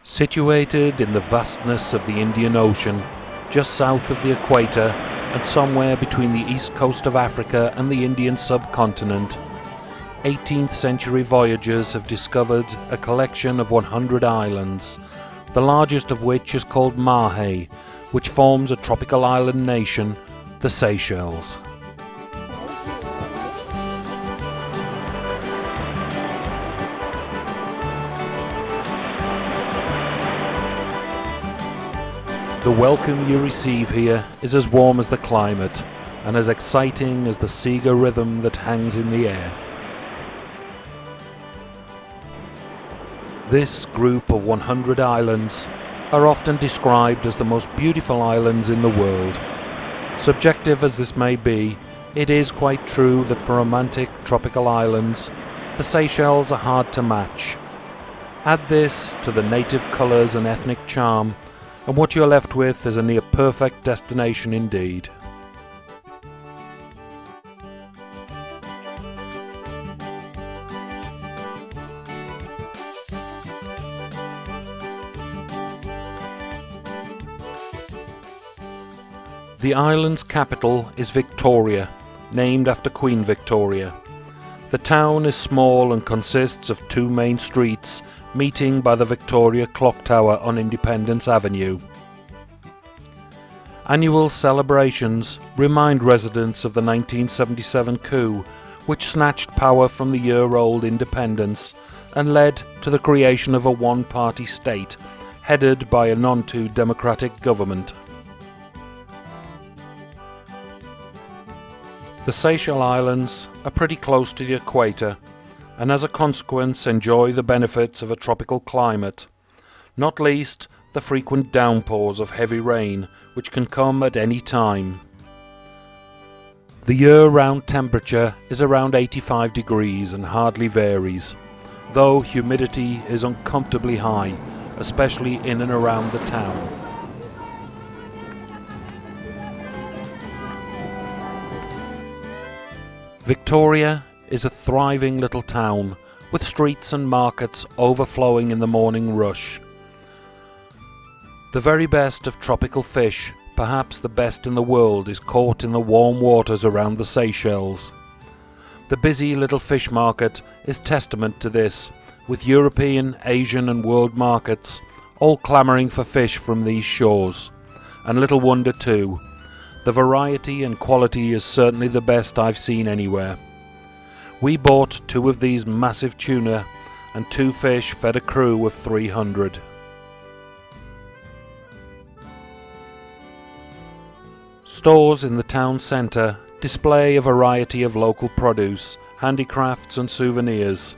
Situated in the vastness of the Indian Ocean, just south of the equator and somewhere between the east coast of Africa and the Indian subcontinent, 18th century voyagers have discovered a collection of 100 islands, the largest of which is called Mahe, which forms a tropical island nation, the Seychelles. The welcome you receive here is as warm as the climate and as exciting as the Sega rhythm that hangs in the air. This group of 100 islands are often described as the most beautiful islands in the world. Subjective as this may be, it is quite true that for romantic tropical islands, the Seychelles are hard to match. Add this to the native colours and ethnic charm, and what you're left with is a near perfect destination indeed. The island's capital is Victoria, named after Queen Victoria. The town is small and consists of two main streets meeting by the Victoria Clock Tower on Independence Avenue. Annual celebrations remind residents of the 1977 coup, which snatched power from the year-old independence and led to the creation of a one-party state, headed by a non-too democratic government. The Seychelles Islands are pretty close to the equator, and as a consequence enjoy the benefits of a tropical climate, not least the frequent downpours of heavy rain which can come at any time. The year-round temperature is around 85 degrees and hardly varies, though humidity is uncomfortably high, especially in and around the town. Victoria is a thriving little town with streets and markets overflowing in the morning rush. The very best of tropical fish, perhaps the best in the world, is caught in the warm waters around the Seychelles. The busy little fish market is testament to this, with European, Asian and world markets all clamouring for fish from these shores. And little wonder too. The variety and quality is certainly the best I've seen anywhere. We bought 2 of these massive tuna, and 2 fish fed a crew of 300. Stores in the town centre display a variety of local produce, handicrafts and souvenirs,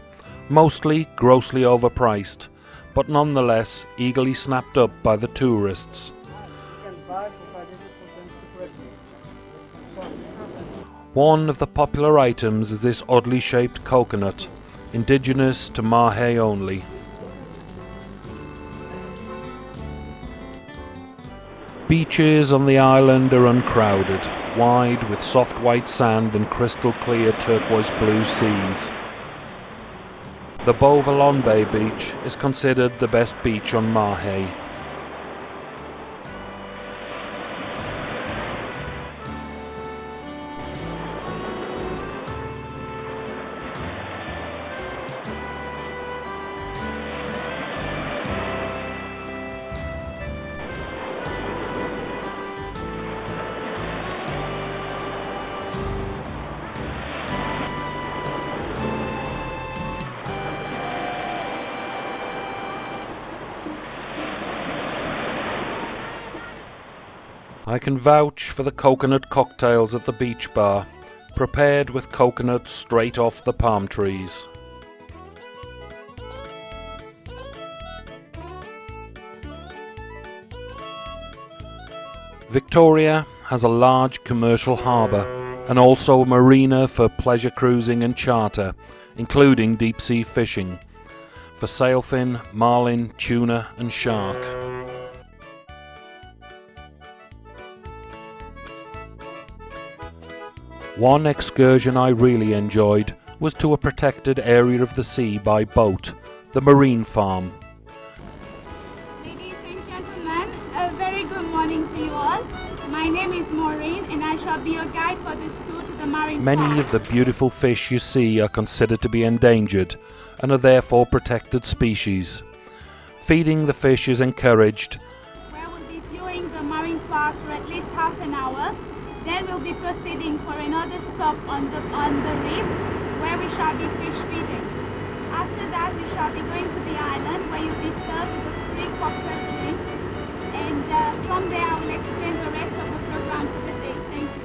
mostly grossly overpriced, but nonetheless eagerly snapped up by the tourists. One of the popular items is this oddly shaped coconut, indigenous to Mahe only. Beaches on the island are uncrowded, wide with soft white sand and crystal clear turquoise blue seas. The Beauvalombe beach is considered the best beach on Mahe. I can vouch for the coconut cocktails at the beach bar, prepared with coconut straight off the palm trees. Victoria has a large commercial harbour and also a marina for pleasure cruising and charter, including deep-sea fishing, for sailfin, marlin, tuna and shark. One excursion I really enjoyed was to a protected area of the sea by boat, the marine farm. My name is Maureen and I shall be your guide for this tour to the marine Many park. of the beautiful fish you see are considered to be endangered and are therefore protected species. Feeding the fish is encouraged. Where we'll be viewing the marine park for at least half an hour. Then we'll be proceeding for another stop on the reef where we shall be fish feeding. After that we shall be going to the island where you'll be served with a free cocktail drink. And from there I will explain the rest of the program for the day. Thank you.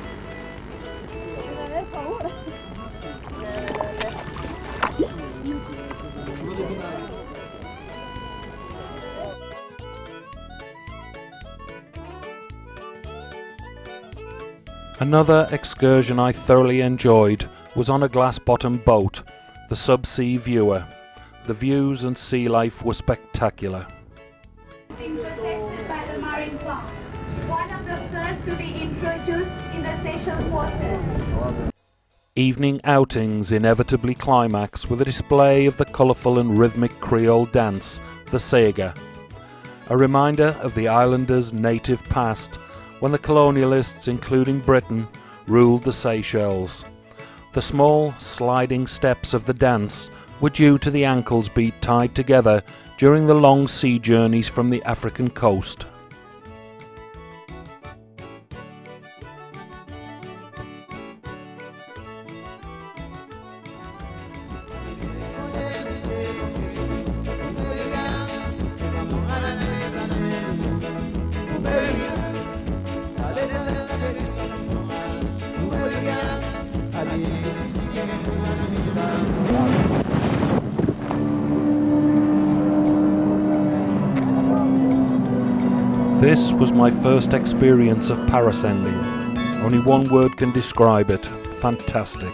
Another excursion I thoroughly enjoyed was on a glass-bottom boat, the Subsea Viewer. The views and sea life were spectacular. Being protected by the marine park, one of the first to be introduced in the Seychelles waters. Evening outings inevitably climax with a display of the colourful and rhythmic Creole dance, the sega, a reminder of the islanders' native past when the colonialists, including Britain, ruled the Seychelles. The small, sliding steps of the dance were due to the ankles being tied together during the long sea journeys from the African coast. This was my first experience of parasailing. Only one word can describe it: fantastic.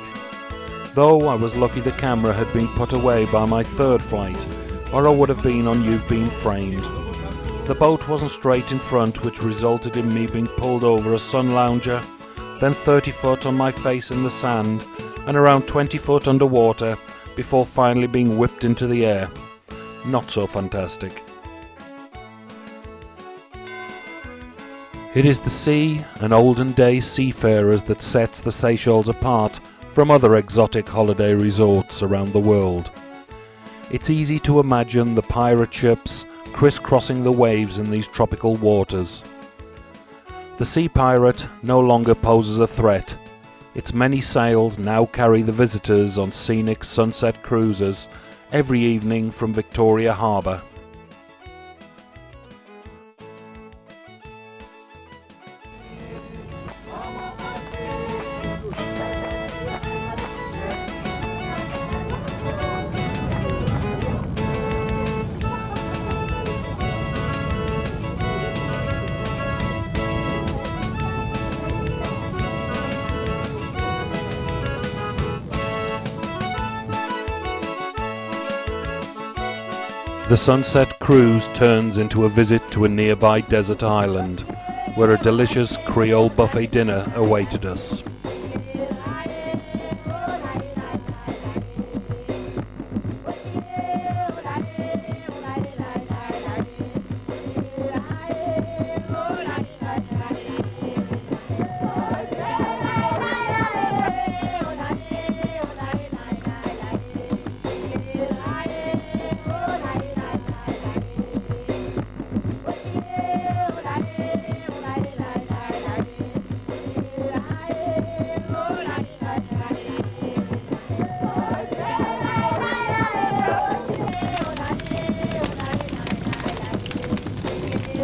Though I was lucky the camera had been put away by my third flight, or I would have been on You've Been Framed. The boat wasn't straight in front, which resulted in me being pulled over a sun lounger, then 30 foot on my face in the sand, and around 20 foot underwater, before finally being whipped into the air. Not so fantastic. It is the sea and olden day seafarers that sets the Seychelles apart from other exotic holiday resorts around the world. It's easy to imagine the pirate ships crisscrossing the waves in these tropical waters. The sea pirate no longer poses a threat. Its many sails now carry the visitors on scenic sunset cruises every evening from Victoria Harbour. The sunset cruise turns into a visit to a nearby desert island, where a delicious Creole buffet dinner awaited us.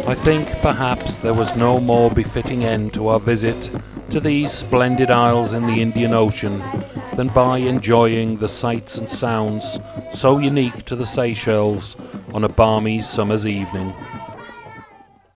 I think perhaps there was no more befitting end to our visit to these splendid isles in the Indian Ocean than by enjoying the sights and sounds so unique to the Seychelles on a balmy summer's evening.